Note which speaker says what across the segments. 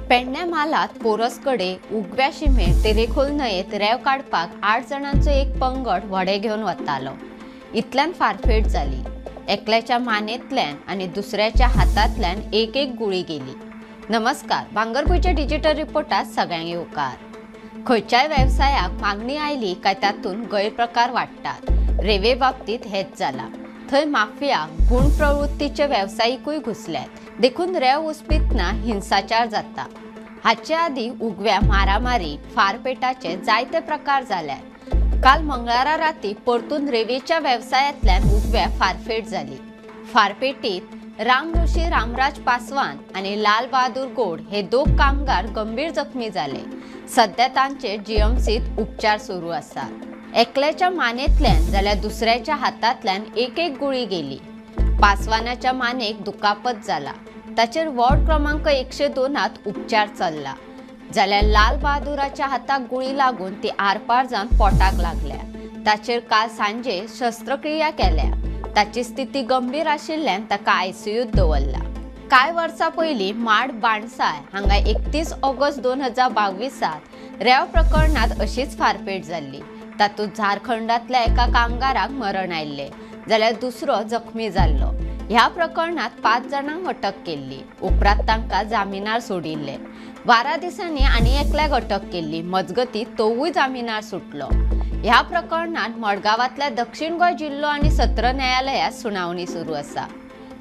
Speaker 1: पेडण्या मालात पोरसकडे उगव्या शिमे तेरेखोल न्हंयेत रेंव काडपाक 8 जणांचो एक पंगड व्हडे घेवन वतालो। इतल्यान फारफेट जाली। एकल्याच्या मानेंतल्यान आनी दुसऱ्याच्या हातांतल्यान एक गुळी गेली। नमस्कार, भांगरभूंयच्या डिजिटल रिपोर्टात सगळ्यांक येवकार। खंयच्याय वेवसायाक मागणी आयली काय तातूंत गैरप्रकार वाडटात। रेल्वे बाबतीत हेच जाला। थंय माफिया गुण प्रवृत्तीचे वेवसायिकूय घुसल्यात। देखून रेंव उसपितना हिंसाचार जाता। हाचे आदी उगव्या मारामारी फारपेटाचे जायते प्रकार जाल्यात। काल मंगळारा राती परतून रेल्वेच्या वेवसायांतल्यान उगव्या फारफेट जाली। फारपेटीत रामऋषी रामराज पासवान आणि लाल बहादूर गोड हे दोग कामगार गंभीर जखमी झाले। सध्या तांचे जीएमसीत उपचार सुरू आसात। एकल्याच्या मानेंतल्यान जाल्यार दुसऱ्याच्या हातांतल्यान एक गुळी गेली। पासवानाच्या मानेक दुखापत जाला। ताचेर वॉर्ड क्रमांक 102त उपचार चल्ला। जाल्यार लाल बहादुराच्या हाताक गुळी लागून ती आरपार जावन पोटाक लागल्या। ताचेर काल सांजे शस्त्रक्रिया केल्या। ताची स्थिती गंभीर आशिल्ल्यान ताका आयसीयूत दवरला। कांय वर्सां पयलीं माड बाणसाय हांगा 31 ऑगस्ट 2022 रेंव प्रकरणात अशीच फारपेट जाल्ली। तातूंत झारखंडांतल्या एका कामगाराक मरण आयिल्लें, जाल्यार दुसरो जखमी जाल्लो। ह्या प्रकरणात 5 जणांक अटक केल्ली। उपरांत तांकां जामिनार सोडिल्ले। 12 दिसांनी आनी एकल्याक अटक केल्ली। मजगतीं तोवूय जामिनार सुटलो। ह्या प्रकरणात मडगांवांतल्या दक्षिण गोंय जिल्लो आनी सत्र न्यायालयात सुनावणी सुरू आसा।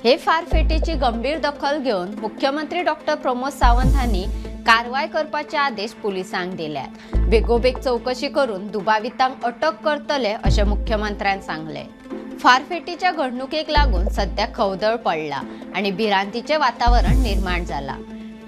Speaker 1: हे फारफेटीची गंभीर दखल घेवन मुख्यमंत्री डॉ. प्रमोद सावंत हांणी कारवाय करपाचे आदेश पुलिसांक दिल्यात। बेगोबेग चौकशी करून दुबावितांक अटक करतले अशें मुख्यमंत्र्यान सांगले। फारफेटीच्या घडणुकेक लागून सध्या खवदळ पडला आणि भिरांतीचे वातावरण निर्माण जाला।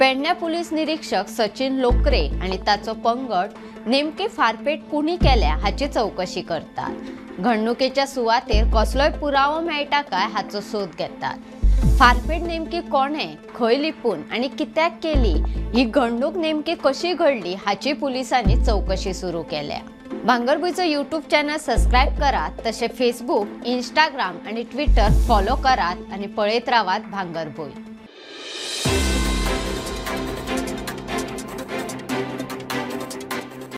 Speaker 1: पेडण्या पुलीस निरीक्षक सचिन लोकरे आणि ताचो पंगड नेमकी फारपेट कुणी केल्या हाची चौकशी करतात। घडणुकेच्या सुवातेर कसलोय पुरावो मेळटा काय हाचो सोद घेतात। फारपेट नेमकी कोणे, खंय लिपून आणि कित्याक केली, ही घडणूक नेमकी कशी घडली हाची पुलिसांनी चौकशी सुरू केल्या। भांगरभूंयचो यूट्यूब चॅनल सबस्क्राईब करात, तसे फेसबुक, इंस्टाग्राम आणि ट्विटर फॉलो करात आणि पळयत रावात भांगरभूंय।